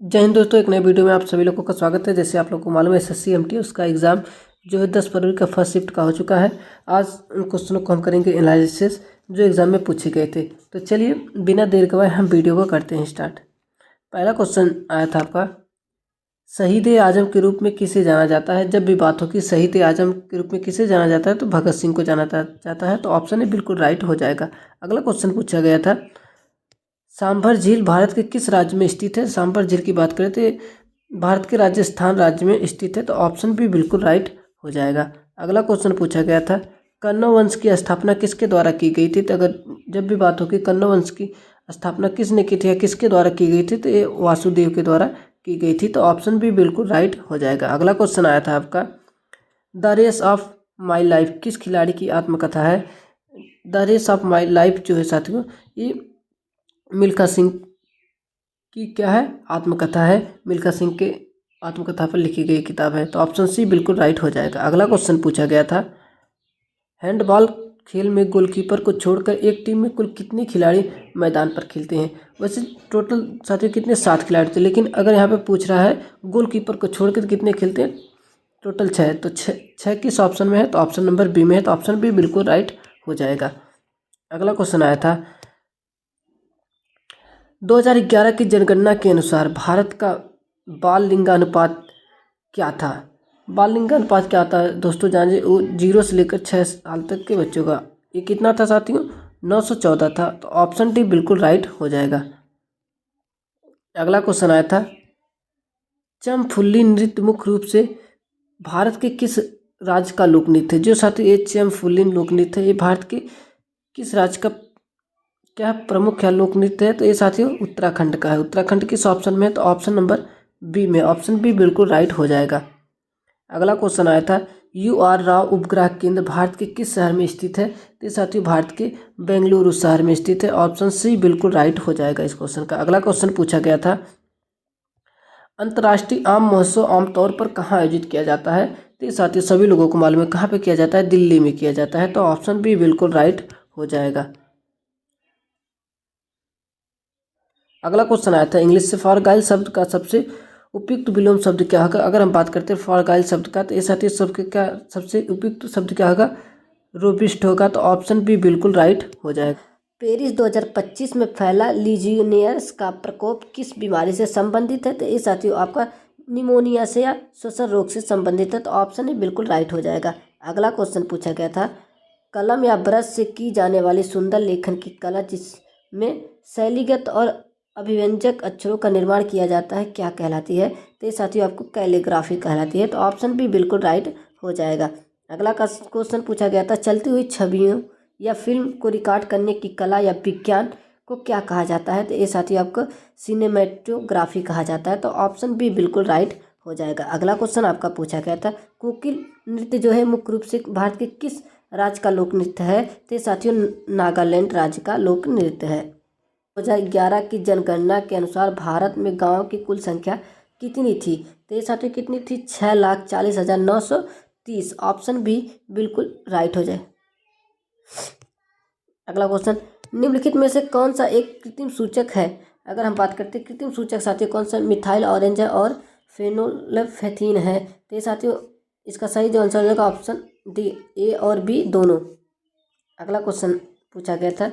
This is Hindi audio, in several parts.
जय हिंद दोस्तों, एक नए वीडियो में आप सभी लोगों का स्वागत है। जैसे आप लोगों को मालूम है, एसएससी एमटी उसका एग्ज़ाम जो है 10 फरवरी का फर्स्ट शिफ्ट का हो चुका है। आज उन क्वेश्चनों को हम करेंगे एनालिसिस जो एग्ज़ाम में पूछे गए थे। तो चलिए बिना देर गवाए हम वीडियो को करते हैं स्टार्ट। पहला क्वेश्चन आया था आपका, शहीद ए आजम के रूप में किसे जाना जाता है। जब भी बात हो कि शहीद ए आजम के रूप में किसे जाना जाता है तो भगत सिंह को जाना जाता है। तो ऑप्शन ए बिल्कुल राइट हो जाएगा। अगला क्वेश्चन पूछा गया था, सांभर झील भारत के किस राज्य में स्थित है। सांभर झील की बात करें तो भारत के राजस्थान राज्य में स्थित है। तो ऑप्शन भी बिल्कुल राइट हो जाएगा। अगला क्वेश्चन पूछा गया था, कन्नौ वंश की स्थापना किसके द्वारा की गई थी। तो अगर जब भी बात हो कि कन्नौ वंश की स्थापना किसने की थी या किसके द्वारा की गई थी तो ये वासुदेव के द्वारा की गई थी। तो ऑप्शन भी बिल्कुल राइट हो जाएगा। अगला क्वेश्चन आया था आपका, the race of my life किस खिलाड़ी की आत्मकथा है। The race of my life जो है साथियों, ये मिल्खा सिंह की क्या है, आत्मकथा है। मिल्खा सिंह के आत्मकथा पर लिखी गई किताब है। तो ऑप्शन सी बिल्कुल राइट हो जाएगा। अगला क्वेश्चन पूछा गया था, हैंडबॉल खेल में गोलकीपर को छोड़कर एक टीम में कुल कितने खिलाड़ी मैदान पर खेलते हैं। वैसे टोटल साथियों कितने 7 खिलाड़ी थे, लेकिन अगर यहाँ पे पूछ रहा है गोलकीपर को छोड़कर कितने खेलते हैं, टोटल 6। तो 6 किस ऑप्शन में है, तो ऑप्शन नंबर बी में है। तो ऑप्शन बी बिल्कुल राइट हो जाएगा। अगला क्वेश्चन आया था, 2011 की जनगणना के अनुसार भारत का बाल लिंगानुपात क्या था। बाल लिंगानुपात क्या आता है दोस्तों, जानिए। वो 0 से लेकर 6 साल तक के बच्चों का ये कितना था साथियों, 914 था। तो ऑप्शन डी बिल्कुल राइट हो जाएगा। अगला क्वेश्चन आया था, चमफुल्ली नृत्य मुख्य रूप से भारत के किस राज्य का लोक नृत्य है। जो साथियों ये चमफुल्ली लोक नृत्य है, ये भारत के किस राज्य का क्या प्रमुख या लोक नृत्य है। तो ये साथियों उत्तराखंड का है। उत्तराखंड किस ऑप्शन में है, तो ऑप्शन नंबर बी में। ऑप्शन बी बिल्कुल राइट हो जाएगा। अगला क्वेश्चन आया था, यू आर राव उपग्रह केंद्र भारत के किस शहर में स्थित है। तो ये साथियों भारत के बेंगलुरु शहर में स्थित है। ऑप्शन सी बिल्कुल राइट हो जाएगा इस क्वेश्चन का। अगला क्वेश्चन पूछा गया था, अंतर्राष्ट्रीय आम महोत्सव आमतौर पर कहाँ आयोजित किया जाता है। तो ये साथियों सभी लोगों को मालूम है कहाँ पे किया जाता है, दिल्ली में किया जाता है। तो ऑप्शन बी बिल्कुल राइट हो जाएगा। अगला क्वेश्चन आया था, इंग्लिश से फॉरगाइल शब्द का सबसे उपयुक्त विलोम शब्द क्या होगा। अगर हम बात करते हैं फॉरगाइल शब्द का, तो ये साथी शब्द का सबसे उपयुक्त शब्द क्या होगा, रोबिस्ट होगा। तो ऑप्शन बी बिल्कुल राइट हो जाएगा। पेरिस 2025 में फैला लीजियोनियर्स का प्रकोप किस बीमारी से संबंधित है। तो ये साथियों आपका निमोनिया से या श्वसन रोग से संबंधित है। तो ऑप्शन ए बिल्कुल राइट हो जाएगा। अगला क्वेश्चन पूछा गया था, कलम या ब्रश से की जाने वाली सुंदर लेखन की कला जिसमें शैलीगत और अभिव्यंजक अक्षरों का निर्माण किया जाता है क्या कहलाती है। तो ये साथियों आपको कैलीग्राफी कहलाती है। तो ऑप्शन बी बिल्कुल राइट हो जाएगा। अगला क्वेश्चन पूछा गया था, चलती हुई छवियों या फिल्म को रिकॉर्ड करने की कला या विज्ञान को क्या कहा जाता है। तो ये साथियों आपको सिनेमेटोग्राफी कहा जाता है। तो ऑप्शन बी बिल्कुल राइट हो जाएगा। अगला क्वेश्चन आपका पूछा गया था, कोकिल नृत्य जो है मुख्य रूप से भारत के किस राज्य का लोक नृत्य है। तो ये साथियों नागालैंड राज्य का लोक नृत्य है। 2011 की जनगणना के अनुसार भारत में गांव की कुल संख्या कितनी थी। तो ये साथियों कितनी थी, 6,40,930। ऑप्शन बी बिल्कुल राइट हो जाए। अगला क्वेश्चन, निम्नलिखित में से कौन सा एक कृत्रिम सूचक है। अगर हम बात करते हैं कृत्रिम सूचक साथियों कौन सा, मिथाइल ऑरेंज है और फेनोल्फेथीन है। तो ये साथियों इसका सही जो आंसर होगा ऑप्शन डी, ए और बी दोनों। अगला क्वेश्चन पूछा गया था,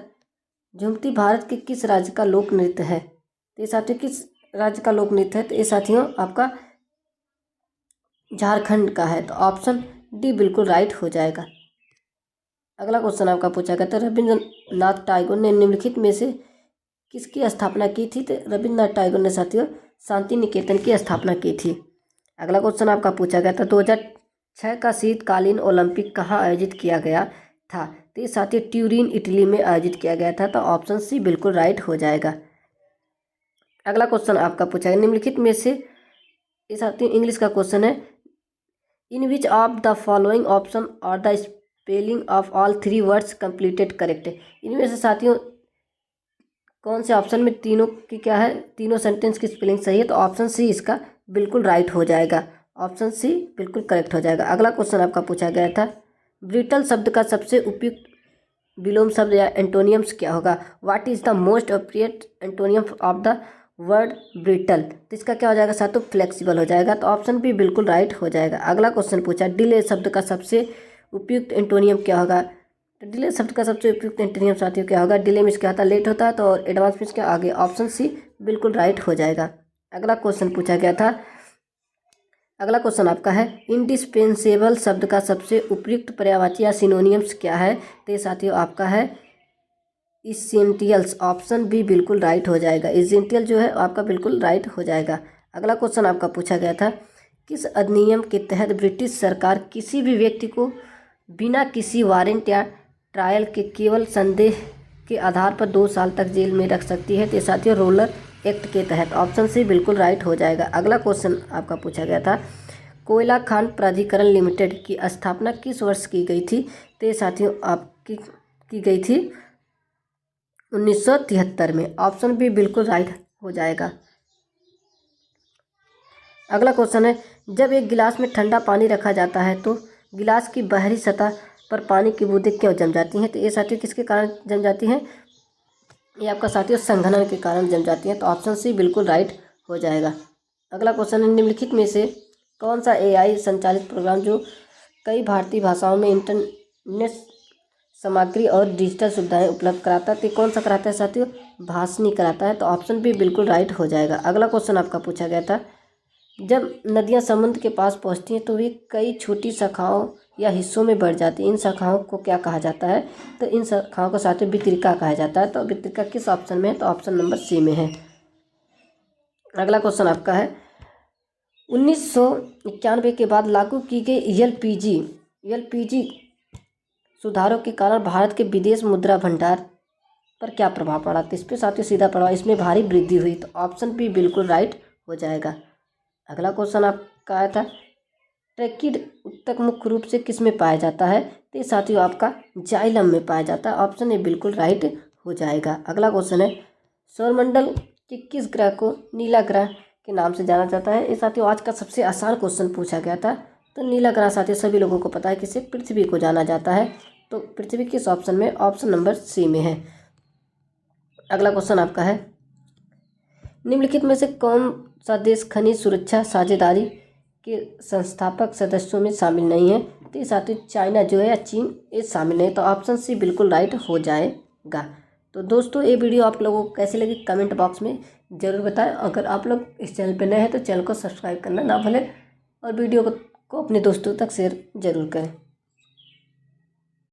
झुमती भारत के किस राज्य का लोक नृत्य है। तो ये साथियों किस राज्य का लोक नृत्य है। तो ये साथियों आपका झारखंड का है। तो ऑप्शन डी बिल्कुल राइट हो जाएगा। अगला क्वेश्चन आपका पूछा गया था, रविंद्रनाथ टैगोर ने निम्नलिखित में से किसकी स्थापना की थी। तो रविंद्रनाथ टैगोर ने साथियों शांति निकेतन की स्थापना की थी। अगला क्वेश्चन आपका पूछा गया था, 2006 का शीतकालीन ओलंपिक कहाँ आयोजित किया गया था। तो ये साथियों ट्यूरिन इटली में आयोजित किया गया था। तो ऑप्शन सी बिल्कुल राइट हो जाएगा। अगला क्वेश्चन आपका पूछा गया, निम्नलिखित में से ये साथियों इंग्लिश का क्वेश्चन है, in which of the following option और the spelling of all 3 words completed correct. इनमें से साथियों कौन से ऑप्शन में तीनों की क्या है, तीनों सेंटेंस की स्पेलिंग सही है। तो ऑप्शन सी इसका बिल्कुल राइट हो जाएगा। ऑप्शन सी बिल्कुल करेक्ट हो जाएगा। अगला क्वेश्चन आपका पूछा गया था, ब्रिटल शब्द का सबसे उपयुक्त विलोम शब्द या एंटोनियम्स क्या होगा। What is the most appropriate antonym of the word brittle, तो इसका क्या हो जाएगा साथियों, फ्लेक्सिबल हो जाएगा। तो ऑप्शन बी बिल्कुल राइट हो जाएगा। अगला क्वेश्चन पूछा, डिले शब्द का सबसे उपयुक्त एंटोनियम क्या होगा। तो डिले शब्द का सबसे उपयुक्त एंटोनियम साथियों क्या होगा, डिले मीन्स क्या होता है, लेट होता है, तो और एडवांस मीन्स क्या, आगे। ऑप्शन सी बिल्कुल राइट हो जाएगा। अगला क्वेश्चन पूछा गया था, अगला क्वेश्चन आपका है, इंडिस्पेंसेबल शब्द का सबसे उपयुक्त पर्यायवाची या सिनोनियम्स क्या है। तो ये साथियों आपका है इसेंटियल्स। ऑप्शन बी बिल्कुल राइट हो जाएगा। इसेंटियल जो है आपका बिल्कुल राइट हो जाएगा। अगला क्वेश्चन आपका पूछा गया था, किस अधिनियम के तहत ब्रिटिश सरकार किसी भी व्यक्ति को बिना किसी वारंट या ट्रायल के केवल संदेह के आधार पर 2 साल तक जेल में रख सकती है। तो साथियों रोलर एक्ट के तहत। ऑप्शन सी बिल्कुल राइट हो जाएगा। अगला क्वेश्चन आपका पूछा गया था, कोयला खान प्राधिकरण लिमिटेड की स्थापना किस वर्ष की गई थी। तो साथियों आपकी की गई थी 1973 में। ऑप्शन बी बिल्कुल राइट हो जाएगा। अगला क्वेश्चन है, जब एक गिलास में ठंडा पानी रखा जाता है तो गिलास की बाहरी सतह पर पानी की बूंदें क्यों जम जाती हैं। तो ये साथियों किसके कारण जम जाती हैं, ये आपका साथियों संघनन के कारण जम जाती हैं। तो ऑप्शन सी बिल्कुल राइट हो जाएगा। अगला क्वेश्चन है, निम्नलिखित में से कौन सा एआई संचालित प्रोग्राम जो कई भारतीय भाषाओं में इंटरनेट सामग्री और डिजिटल सुविधाएं उपलब्ध कराता है। तो कौन सा कराता है साथियों, भाषणी कराता है। तो ऑप्शन बी बिल्कुल राइट हो जाएगा। अगला क्वेश्चन आपका पूछा गया था, जब नदियां समुद्र के पास पहुंचती हैं तो वे कई छोटी शाखाओं या हिस्सों में बढ़ जाती हैं। इन शाखाओं को क्या कहा जाता है। तो इन शाखाओं को साथियों वितरिका कहा जाता है। तो वितरिका किस ऑप्शन में है, तो ऑप्शन नंबर सी में है। अगला क्वेश्चन आपका है, 1991 के बाद लागू की गई एलपीजी सुधारों के कारण भारत के विदेश मुद्रा भंडार पर क्या प्रभाव पड़ा। तो इस पर साथियों सीधा प्रभाव, इसमें भारी वृद्धि हुई। तो ऑप्शन बी बिल्कुल राइट हो जाएगा। अगला क्वेश्चन आपका आया था, ट्रैकिड उत्तक मुख्य रूप से किस में पाया जाता है। तो ये साथियों आपका जाइलम में पाया जाता है। ऑप्शन ए बिल्कुल राइट हो जाएगा। अगला क्वेश्चन है, सौरमंडल के किस ग्रह को नीला ग्रह के नाम से जाना जाता है। ये साथियों आज का सबसे आसान क्वेश्चन पूछा गया था। तो नीला ग्रह साथियों सभी लोगों को पता है किसे, पृथ्वी को जाना जाता है। तो पृथ्वी किस ऑप्शन में, ऑप्शन नंबर सी में है। अगला क्वेश्चन आपका है, निम्नलिखित में से कौन सा देश खनिज सुरक्षा साझेदारी के संस्थापक सदस्यों में शामिल नहीं है। तो ये साथियों चाइना जो है या चीन, ये शामिल नहीं। तो ऑप्शन सी बिल्कुल राइट हो जाएगा। तो दोस्तों ये वीडियो आप लोगों को कैसी लगी कमेंट बॉक्स में ज़रूर बताएं। अगर आप लोग इस चैनल पर नए हैं तो चैनल को सब्सक्राइब करना ना भूलें और वीडियो को अपने दोस्तों तक शेयर ज़रूर करें।